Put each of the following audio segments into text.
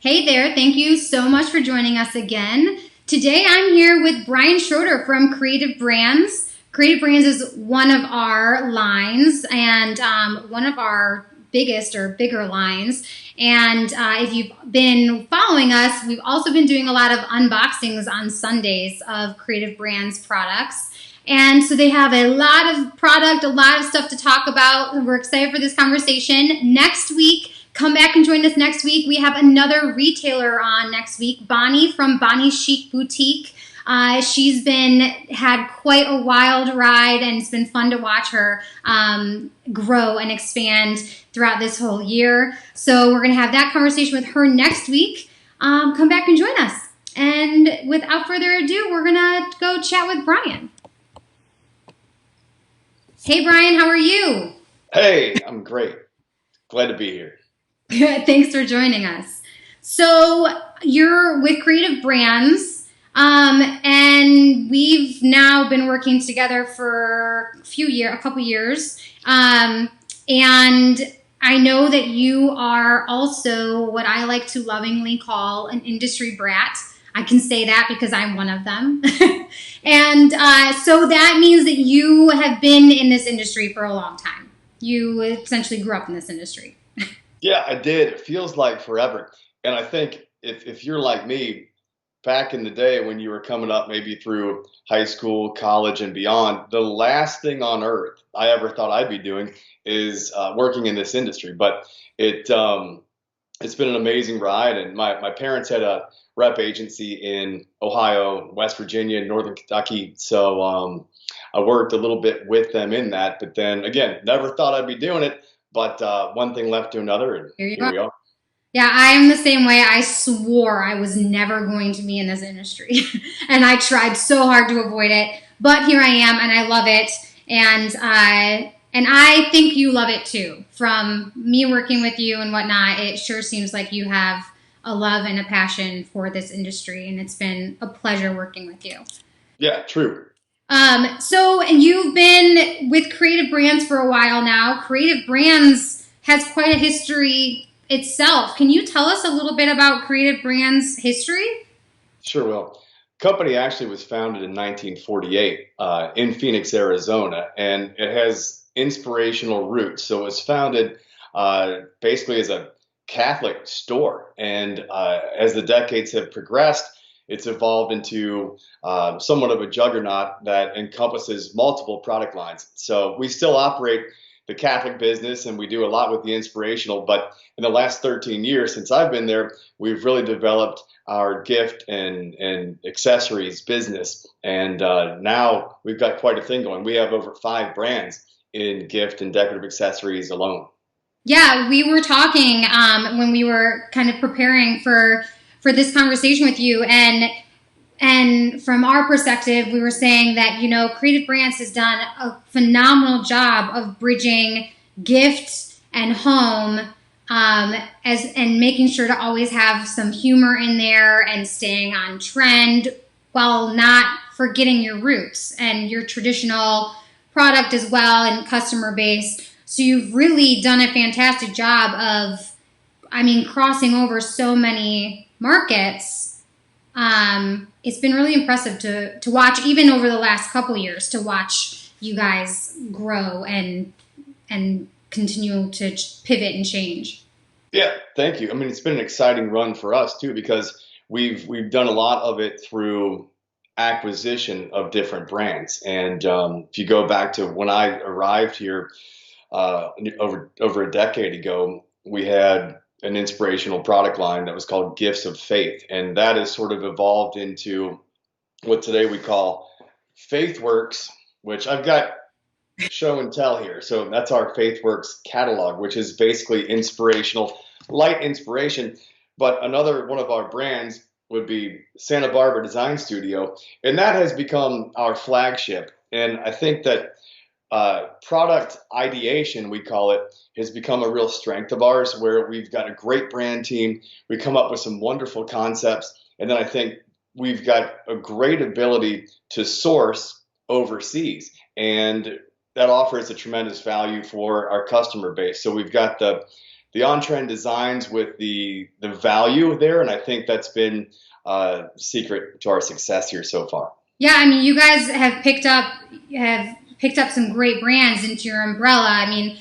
Hey there, thank you so much for joining us again. Today I'm here with Brian Schroeder from Creative Brands. Creative Brands is one of our lines and one of our biggest or bigger lines. And if you've been following us, we've also been doing a lot of unboxings on Sundays of Creative Brands products. And so they have a lot of product, a lot of stuff to talk about. We're excited for this conversation. Next week, come back and join us next week. We have another retailer on next week, Bonnie from Bonnie Chic Boutique. She's had quite a wild ride, and it's been fun to watch her grow and expand throughout this whole year. So we're going to have that conversation with her next week. Come back and join us. And without further ado, we're going to go chat with Brian. Hey, Brian, how are you? Hey, I'm great. Glad to be here. Good. Thanks for joining us. So you're with Creative Brands, and we've now been working together for a couple years. And I know that you are also what I like to lovingly call an industry brat. I can say that because I'm one of them. And so that means that you have been in this industry for a long time. You essentially grew up in this industry. Yeah, I did. It feels like forever. And I think if you're like me, back in the day when you were coming up, maybe through high school, college, and beyond, the last thing on earth I ever thought I'd be doing is working in this industry. But it's been an amazing ride. And my parents had a rep agency in Ohio, West Virginia, and Northern Kentucky. So I worked a little bit with them in that. But then again, never thought I'd be doing it. But one thing left to another, and here we are. Yeah, I am the same way. I swore I was never going to be in this industry, and I tried so hard to avoid it. But here I am, and I love it, and I think you love it too. From me working with you and whatnot, it sure seems like you have a love and a passion for this industry, and it's been a pleasure working with you. Yeah, true. So you've been with Creative Brands for a while now. Creative Brands has quite a history itself. Can you tell us a little bit about Creative Brands' history? Sure will. Company actually was founded in 1948 in Phoenix, Arizona, and it has inspirational roots. So it was founded basically as a Catholic store, and as the decades have progressed, it's evolved into somewhat of a juggernaut that encompasses multiple product lines. So we still operate the Catholic business, and we do a lot with the inspirational. But in the last 13 years since I've been there, we've really developed our gift and accessories business. And now we've got quite a thing going. We have over 5 brands in gift and decorative accessories alone. Yeah, we were talking when we were kind of preparing for this conversation with you, and from our perspective, we were saying that, Creative Brands has done a phenomenal job of bridging gift and home, and making sure to always have some humor in there and staying on trend while not forgetting your roots and your traditional product as well and customer base. So you've really done a fantastic job of, crossing over so many markets. It's been really impressive to watch, even over the last couple years, to watch you guys grow and continue to pivot and change. Yeah, thank you. It's been an exciting run for us too, because we've done a lot of it through acquisition of different brands. And if you go back to when I arrived here over a decade ago, we had an inspirational product line that was called Gifts of Faith. And that has sort of evolved into what today we call FaithWorks, which I've got show and tell here. So that's our FaithWorks catalog, which is basically inspirational, light inspiration. But another one of our brands would be Santa Barbara Design Studio. And that has become our flagship. And I think that product ideation, we call it, has become a real strength of ours, where we've got a great brand team. We come up with some wonderful concepts. And then I think we've got a great ability to source overseas. And that offers a tremendous value for our customer base. So we've got the the on-trend designs with the value there, and I think that's been secret to our success here so far. Yeah, I mean, you guys have picked up some great brands into your umbrella. I mean,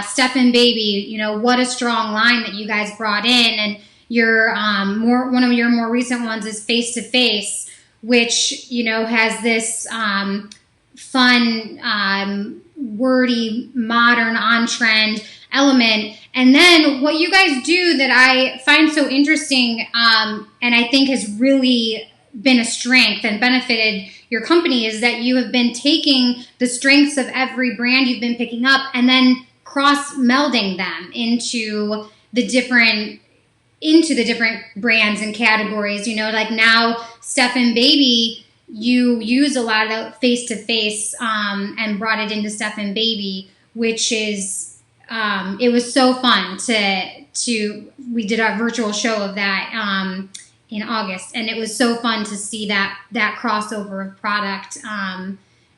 Stephen Baby, you know, what a strong line that you guys brought in, and your one of your more recent ones is Face to Face, which, you know, has this fun, wordy, modern, on-trend element. And then what you guys do that I find so interesting, and I think has really been a strength and benefited your company, is that you have been taking the strengths of every brand you've been picking up and then cross-melding them into the different brands and categories. You know, like now Stephen Baby, you use a lot of Face to Face and brought it into Stephen Baby, which is it was so fun to we did our virtual show of that in August, and it was so fun to see that crossover of product.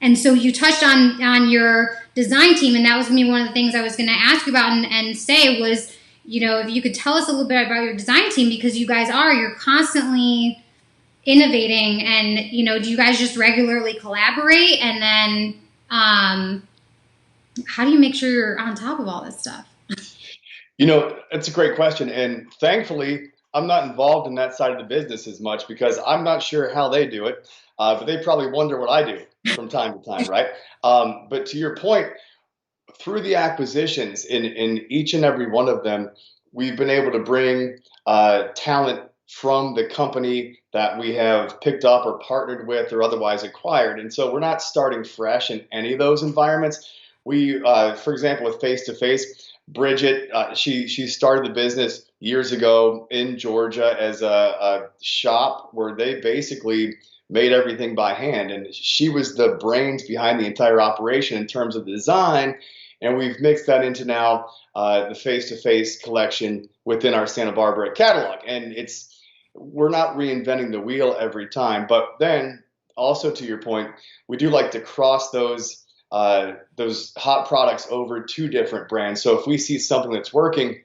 And so you touched on your design team, and that was going to be one of the things I was going to ask you about and say was, you know, if you could tell us a little bit about your design team, because you guys you're constantly innovating, and, you know, do you guys just regularly collaborate? And then how do you make sure you're on top of all this stuff? You know, it's a great question, and thankfully I'm not involved in that side of the business as much because I'm not sure how they do it, but they probably wonder what I do from time to time, right? But to your point, through the acquisitions in each and every one of them, we've been able to bring talent from the company that we have picked up or partnered with or otherwise acquired. And so we're not starting fresh in any of those environments. We, for example, with Face to Face, Bridget, she started the business years ago in Georgia as a shop where they basically made everything by hand. And she was the brains behind the entire operation in terms of the design. And we've mixed that into now the Face to Face collection within our Santa Barbara catalog. And we're not reinventing the wheel every time. But then also, to your point, we do like to cross those hot products over to different brands. So if we see something that's working,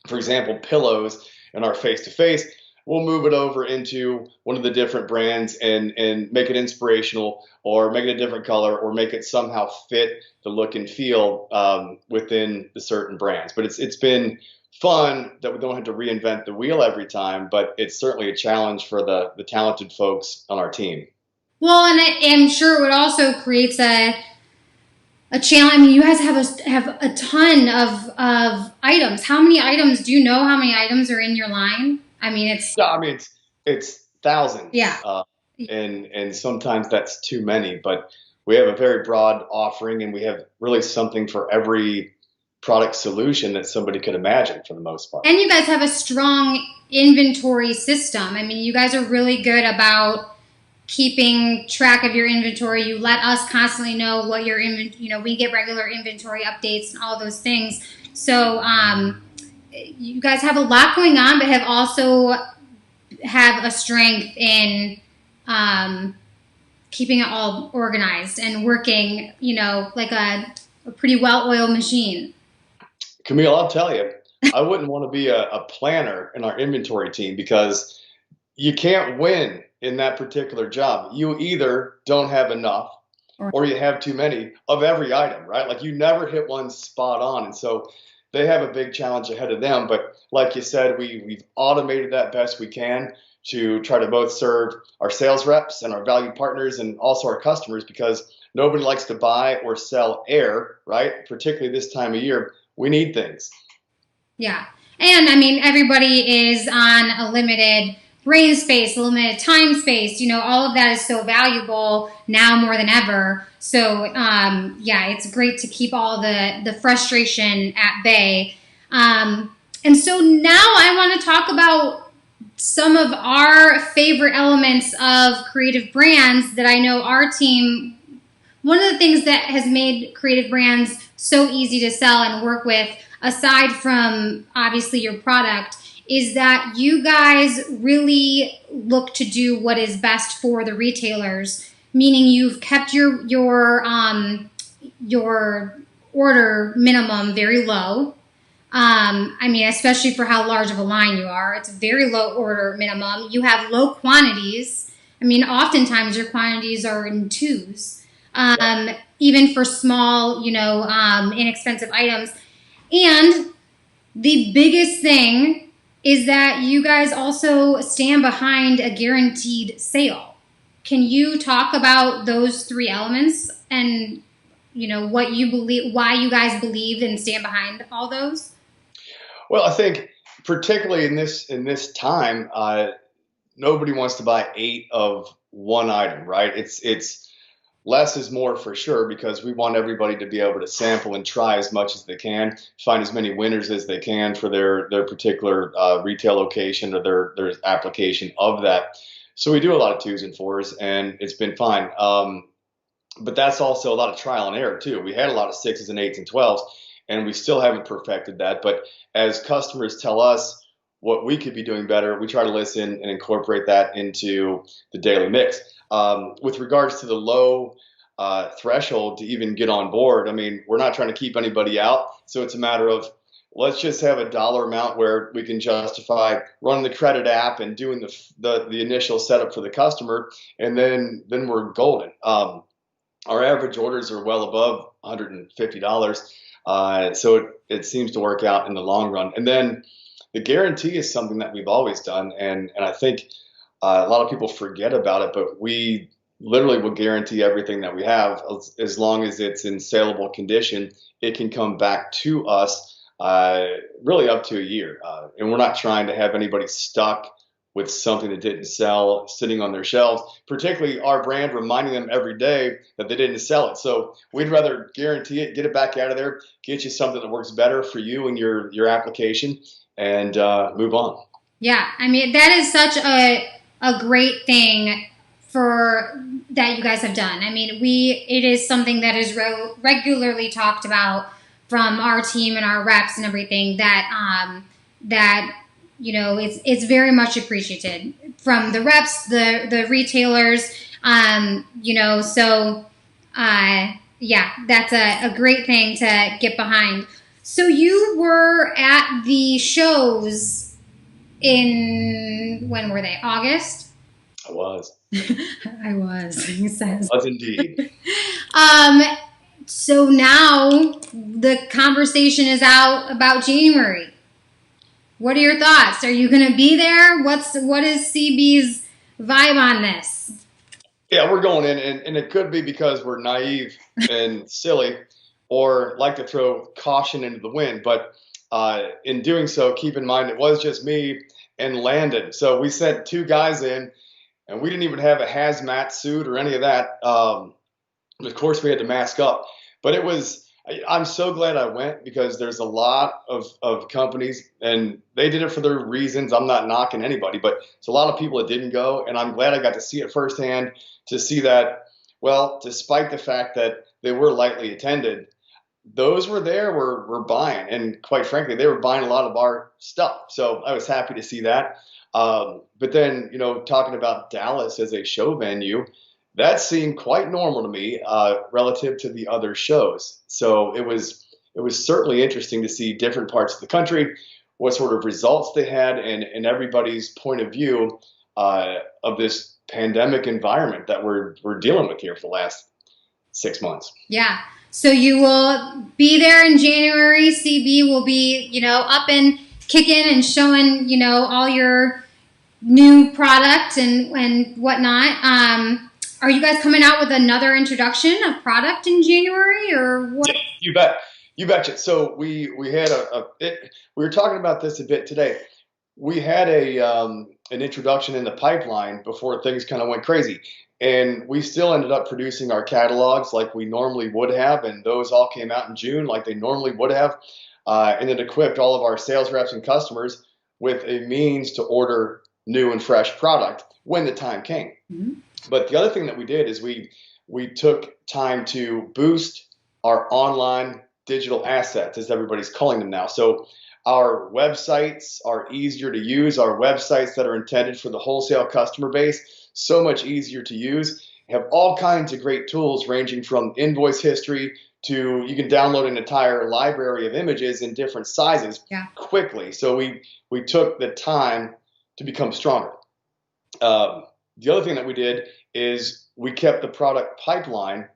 for example, pillows in our Face to Face, we'll move it over into one of the different brands and make it inspirational, or make it a different color, or make it somehow fit the look and feel within the certain brands. But it's been fun that we don't have to reinvent the wheel every time, but it's certainly a challenge for the talented folks on our team. Well, and I'm sure it would also create a challenge. I mean, you guys have a ton of items. How many items? Do you know how many items are in your line? I mean, it's thousands. Yeah. And sometimes that's too many, but we have a very broad offering, and we have really something for every product solution that somebody could imagine for the most part. And you guys have a strong inventory system. I mean, you guys are really good about keeping track of your inventory. You let us constantly know what your we get regular inventory updates and all those things. So you guys have a lot going on, but have a strength in keeping it all organized and working, you know, like a pretty well-oiled machine. Camille, I'll tell you, I wouldn't want to be a planner in our inventory team, because you can't win in that particular job. You either don't have enough or you have too many of every item, right? Like, you never hit one spot on. And so they have a big challenge ahead of them. But like you said, we've automated that best we can to try to both serve our sales reps and our value partners and also our customers, because nobody likes to buy or sell air, right? Particularly this time of year. We need things. Yeah. And I mean, everybody is on a limited brain space, a limited time space. You know, all of that is so valuable now more than ever. So, yeah, it's great to keep all the frustration at bay. And so now I want to talk about some of our favorite elements of Creative Brands that I know our team. One of the things that has made Creative Brands so easy to sell and work with, aside from obviously your product, is that you guys really look to do what is best for the retailers. Meaning, you've kept your order minimum very low. I mean, especially for how large of a line you are, it's a very low order minimum. You have low quantities. I mean, oftentimes your quantities are in twos, even for small, inexpensive items. And the biggest thing is that you guys also stand behind a guaranteed sale. Can you talk about those three elements and what you believe, why you guys believe and stand behind all those? Well, I think particularly in this time, nobody wants to buy 8 of one item, right? It's less is more for sure because we want everybody to be able to sample and try as much as they can, find as many winners as they can for their particular retail location or their application of that. So we do a lot of 2s and 4s, and it's been fine. But that's also a lot of trial and error too. We had a lot of 6s and 8s and 12s, and we still haven't perfected that. But as customers tell us what we could be doing better, we try to listen and incorporate that into the daily mix. With regards to the low threshold to even get on board, I mean, we're not trying to keep anybody out. So it's a matter of let's just have a dollar amount where we can justify running the credit app and doing the initial setup for the customer, and then we're golden. Our average orders are well above $150. So it seems to work out in the long run. And then the guarantee is something that we've always done. And I think a lot of people forget about it, but we literally will guarantee everything that we have as long as it's in saleable condition. It can come back to us really up to a year. And we're not trying to have anybody stuck with something that didn't sell sitting on their shelves, particularly our brand reminding them every day that they didn't sell it. So we'd rather guarantee it, get it back out of there, get you something that works better for you and your application, and move on. Yeah, I mean, that is such a great thing for that you guys have done. I mean, it is something that is regularly talked about from our team and our reps and everything that it's very much appreciated from the reps, the retailers, so yeah, that's a great thing to get behind. So you were at the shows when were they? August? I was. I was, he says. I was indeed. So now the conversation is out about January. What are your thoughts? Are you going to be there? What is CB's vibe on this? Yeah, we're going in, and it could be because we're naive and silly, or like to throw caution into the wind. But in doing so, keep in mind it was just me and Landon. So we sent 2 guys in, and we didn't even have a hazmat suit or any of that. Of course, we had to mask up. But I'm so glad I went because there's a lot of companies, and they did it for their reasons. I'm not knocking anybody, but it's a lot of people that didn't go, and I'm glad I got to see it firsthand, to see that, well, despite the fact that they were lightly attended, those were were buying, and quite frankly, they were buying a lot of our stuff. So I was happy to see that. But then, talking about Dallas as a show venue, that seemed quite normal to me relative to the other shows. So it was certainly interesting to see different parts of the country, what sort of results they had, and everybody's point of view of this pandemic environment that we're dealing with here for the last 6 months. Yeah. So you will be there in January. CB will be, up and kicking and showing, all your new product and whatnot. Are you guys coming out with another introduction of product in January, or what? Yeah, you betcha. So we had we were talking about this a bit today. We had an introduction in the pipeline before things kind of went crazy, and we still ended up producing our catalogs like we normally would have, and those all came out in June like they normally would have, and it equipped all of our sales reps and customers with a means to order new and fresh product when the time came. Mm-hmm. But the other thing that we did is we took time to boost our online digital assets, as everybody's calling them now. So our websites are easier to use. Our websites that are intended for the wholesale customer base, so much easier to use. have all kinds of great tools ranging from invoice history to you can download an entire library of images in different sizes quickly. So we took the time to become stronger. The other thing that we did is we kept the product pipeline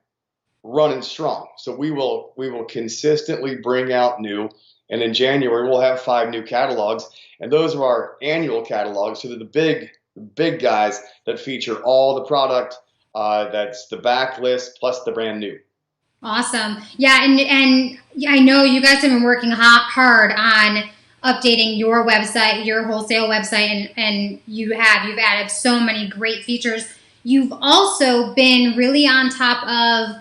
running strong. So we will consistently bring out new, and in January we'll have 5 new catalogs, and those are our annual catalogs. So they're the big guys that feature all the product. That's the backlist plus the brand new. Awesome. Yeah, and I know you guys have been working hard on updating your website, your wholesale website, and you've added so many great features. You've also been really on top of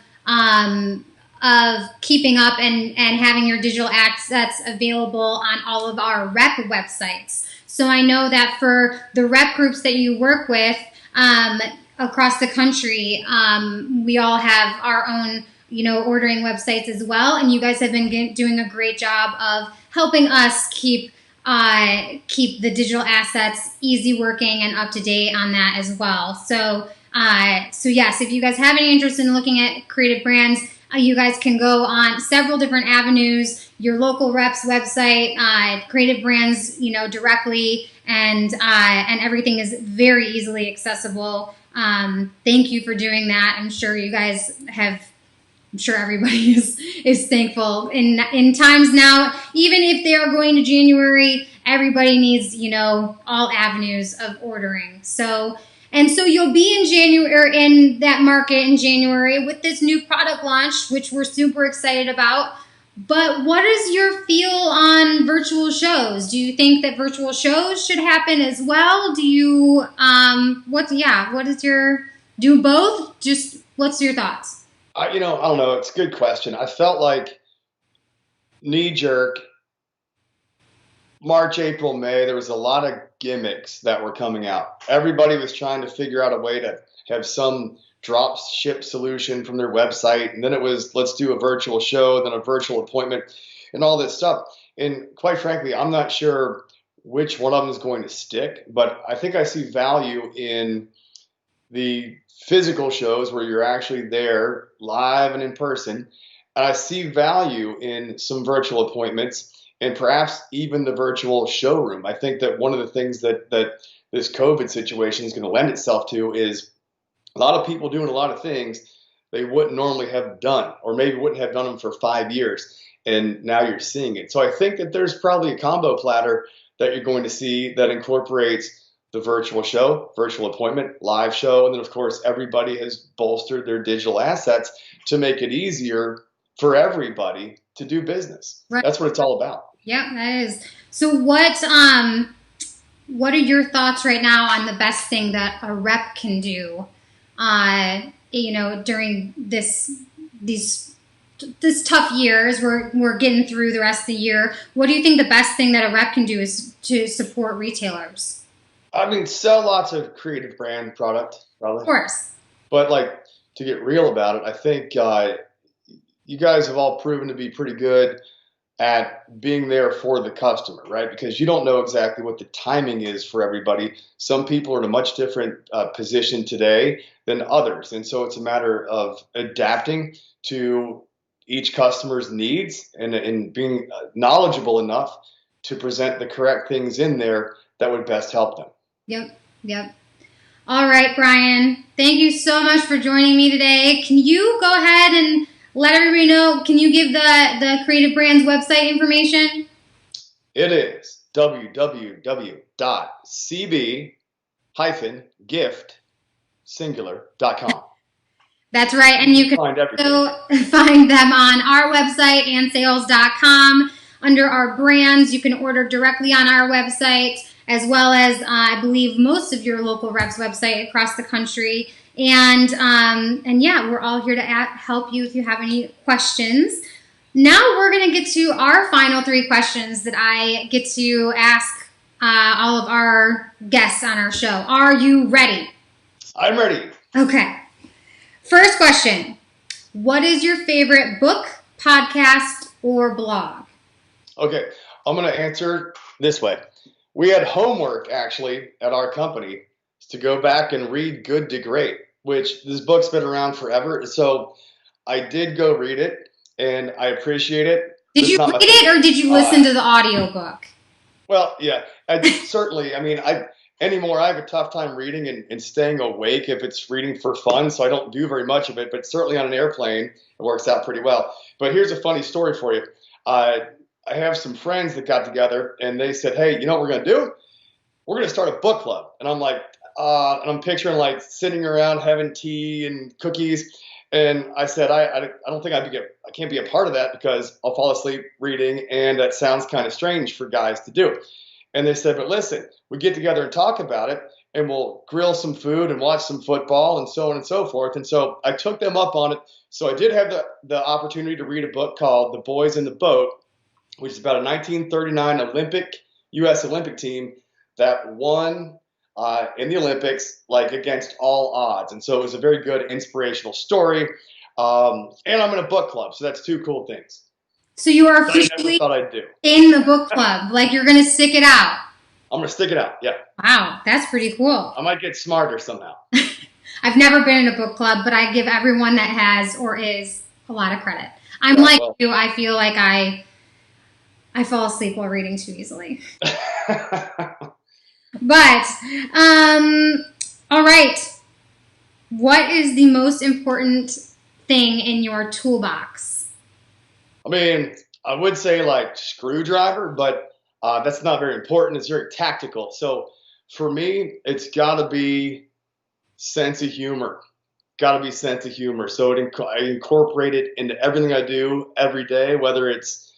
keeping up and having your digital assets available on all of our rep websites. So I know that for the rep groups that you work with across the country, we all have our own ordering websites as well, and you guys have been doing a great job of helping us keep the digital assets easy working and up to date on that as well. So yes, if you guys have any interest in looking at Creative Brands, you guys can go on several different avenues. Your local rep's website, Creative Brands, directly, and everything is very easily accessible. Thank you for doing that. I'm sure you guys have. I'm sure everybody is thankful in times now. Even if they are going to January, everybody needs all avenues of ordering. So you'll be in January, or in that market in January with this new product launch, which we're super excited about. But what is your feel on virtual shows? Do you think that virtual shows should happen as well? Do you do both? Just what's your thoughts? I don't know. It's a good question. I felt like knee-jerk March, April, May, there was a lot of gimmicks that were coming out. Everybody was trying to figure out a way to have some drop ship solution from their website. And then it was, let's do a virtual show, then a virtual appointment, and all this stuff. And quite frankly, I'm not sure which one of them is going to stick, but I think I see value in the physical shows where you're actually there live and in person. And I see value in some virtual appointments and perhaps even the virtual showroom. I think that one of the things that this COVID situation is going to lend itself to is a lot of people doing a lot of things they wouldn't normally have done, or maybe wouldn't have done them for 5 years. And now you're seeing it. So I think that there's probably a combo platter that you're going to see that incorporates the virtual show, virtual appointment, live show. And then, of course, everybody has bolstered their digital assets to make it easier for everybody to do business. Right. That's what it's all about. Yeah, that is. So what are your thoughts right now on the best thing that a rep can do, during this tough years? We're getting through the rest of the year. What do you think the best thing that a rep can do is to support retailers? I mean, sell lots of Creative Brand product, probably. Of course. But to get real about it, I think you guys have all proven to be pretty good at being there for the customer, right? Because you don't know exactly what the timing is for everybody. Some people are in a much different position today than others. And so it's a matter of adapting to each customer's needs and being knowledgeable enough to present the correct things in there that would best help them. Yep. All right, Brian. Thank you so much for joining me today. Can you go ahead and let everybody know, can you give the Creative Brands website information? It is www.cb-gift.com. That's right. And you can also find them on our website, ansales.com. Under our brands, you can order directly on our website, as well as I believe most of your local reps' website across the country. And yeah, we're all here to help you if you have any questions. Now we're going to get to our final 3 questions that I get to ask all of our guests on our show. Are you ready? I'm ready. Okay. First question. What is your favorite book, podcast, or blog? Okay, I'm going to answer this way. We had homework, actually, at our company to go back and read Good to Great. which this book's been around forever. So I did go read it, and I appreciate it. Did It's you not read my it favorite. or did you listen to the audiobook? Well, yeah, certainly. I mean, I anymore I have a tough time reading and staying awake if it's reading for fun, so I don't do very much of it. But certainly on an airplane, it works out pretty well. But here's a funny story for you. Uh, I have some friends that got together, and they said, "Hey, you know what we're gonna do? We're gonna start a book club." And I'm like, and I'm picturing like sitting around having tea and cookies. And I said, I don't think I can't be a part of that because I'll fall asleep reading, and that sounds kind of strange for guys to do. And they said, but listen, we get together and talk about it, and we'll grill some food and watch some football and so on and so forth. And so I took them up on it. So I did have the opportunity to read a book called The Boys in the Boat, which is about a 1939 U.S. Olympic team that won in the Olympics, like against all odds. And so it was a very good inspirational story. And I'm in a book club, so that's two cool things So you are that I never officially thought I'd do. in the book club. Like you're going to stick it out. I'm going to stick it out. Yeah. Wow, that's pretty cool. I might get smarter somehow. I've never been in a book club, but I give everyone that has or is a lot of credit. I'm Yeah, like well. you. I feel like I fall asleep while reading too easily. But, all right. What is the most important thing in your toolbox? I mean, I would say like screwdriver, but that's not very important. It's very tactical. So for me, it's got to be sense of humor. Got to be sense of humor. So I incorporate it into everything I do every day, whether it's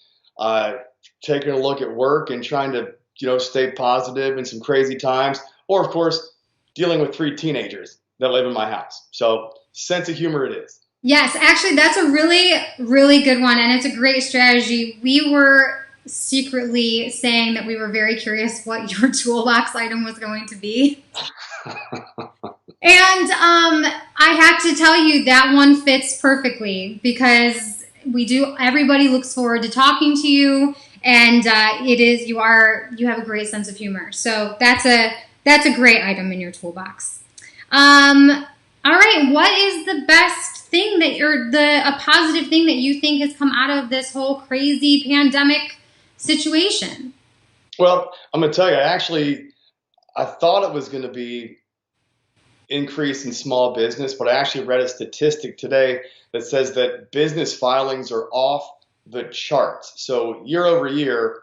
taking a look at work and trying to stay positive in some crazy times, or of course dealing with 3 teenagers that live in my house. So sense of humor it is. Yes, actually, that's a really, really good one, and it's a great strategy. We were secretly saying that we were very curious what your toolbox item was going to be. And I have to tell you that one fits perfectly because everybody looks forward to talking to you, and you have a great sense of humor. So that's a great item in your toolbox. All right, what is the best thing a positive thing that you think has come out of this whole crazy pandemic situation? Well, I'm going to tell you, I thought it was going to be increase in small business, but I actually read a statistic today that says that business filings are off the charts. So year over year,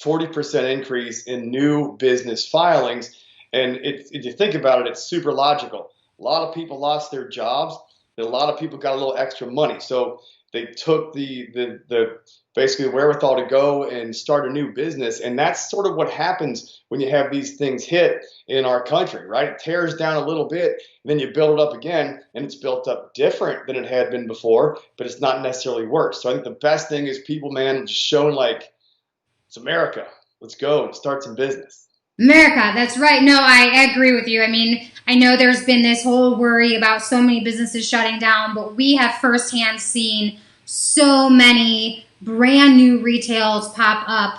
40% increase in new business filings. And if you think about it, it's super logical. A lot of people lost their jobs, and a lot of people got a little extra money. So they took the basically the wherewithal to go and start a new business. And that's sort of what happens when you have these things hit in our country, right? It tears down a little bit, and then you build it up again, and it's built up different than it had been before, but it's not necessarily worse. So I think the best thing is people, man, just showing like, it's America. Let's go and start some business. America, that's right. No, I agree with you. I mean, I know there's been this whole worry about so many businesses shutting down, but we have firsthand seen so many brand new retails pop up,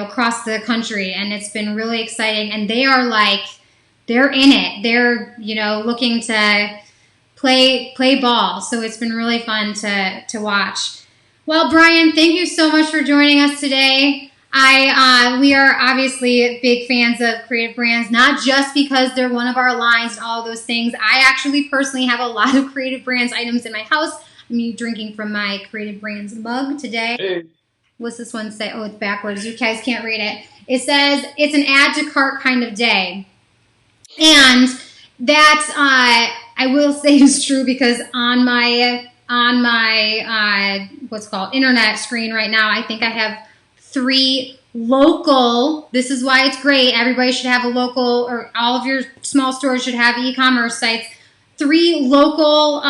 across the country, and it's been really exciting. And they're in it. They're, looking to play ball. So it's been really fun to watch. Well, Brian, thank you so much for joining us today. We are obviously big fans of Creative Brands, not just because they're one of our lines and all of those things. I actually personally have a lot of Creative Brands items in my house. I'm drinking from my Creative Brands mug today. Hey. What's this one say? Oh, it's backwards. You guys can't read it. It says it's an add to cart kind of day. And that I will say is true because on my what's called internet screen right now, I think I have 3 local. This is why it's great. Everybody should have a local, or all of your small stores should have e-commerce sites. 3 local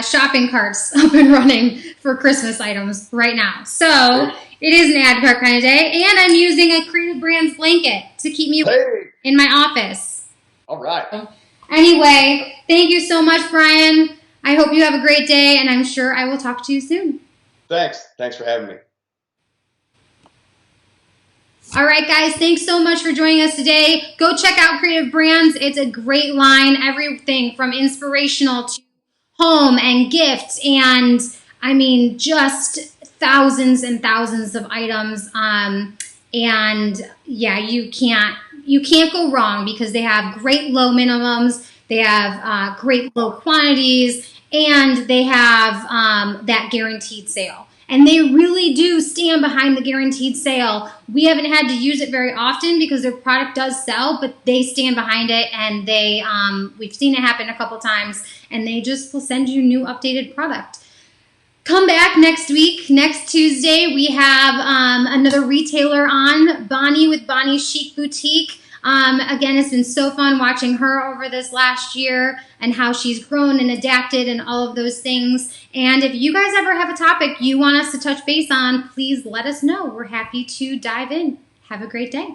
shopping carts up and running for Christmas items right now. So it is an ad cart kind of day, and I'm using a Creative Brands blanket to keep me in my office. All right. Anyway, thank you so much, Brian. I hope you have a great day, and I'm sure I will talk to you soon. Thanks for having me. All right, guys, thanks so much for joining us today. Go check out Creative Brands. It's a great line, everything from inspirational to home and gifts, and I mean, just thousands and thousands of items. And yeah, you can't go wrong because they have great low minimums, they have great low quantities, and they have that guaranteed sale. And they really do stand behind the guaranteed sale. We haven't had to use it very often because their product does sell, but they stand behind it, and we've seen it happen a couple times, and they just will send you new updated product. Come back next week. Next Tuesday, we have another retailer on, Bonnie with Bonnie Chic Boutique. Again, it's been so fun watching her over this last year and how she's grown and adapted and all of those things. And if you guys ever have a topic you want us to touch base on, please let us know. We're happy to dive in. Have a great day.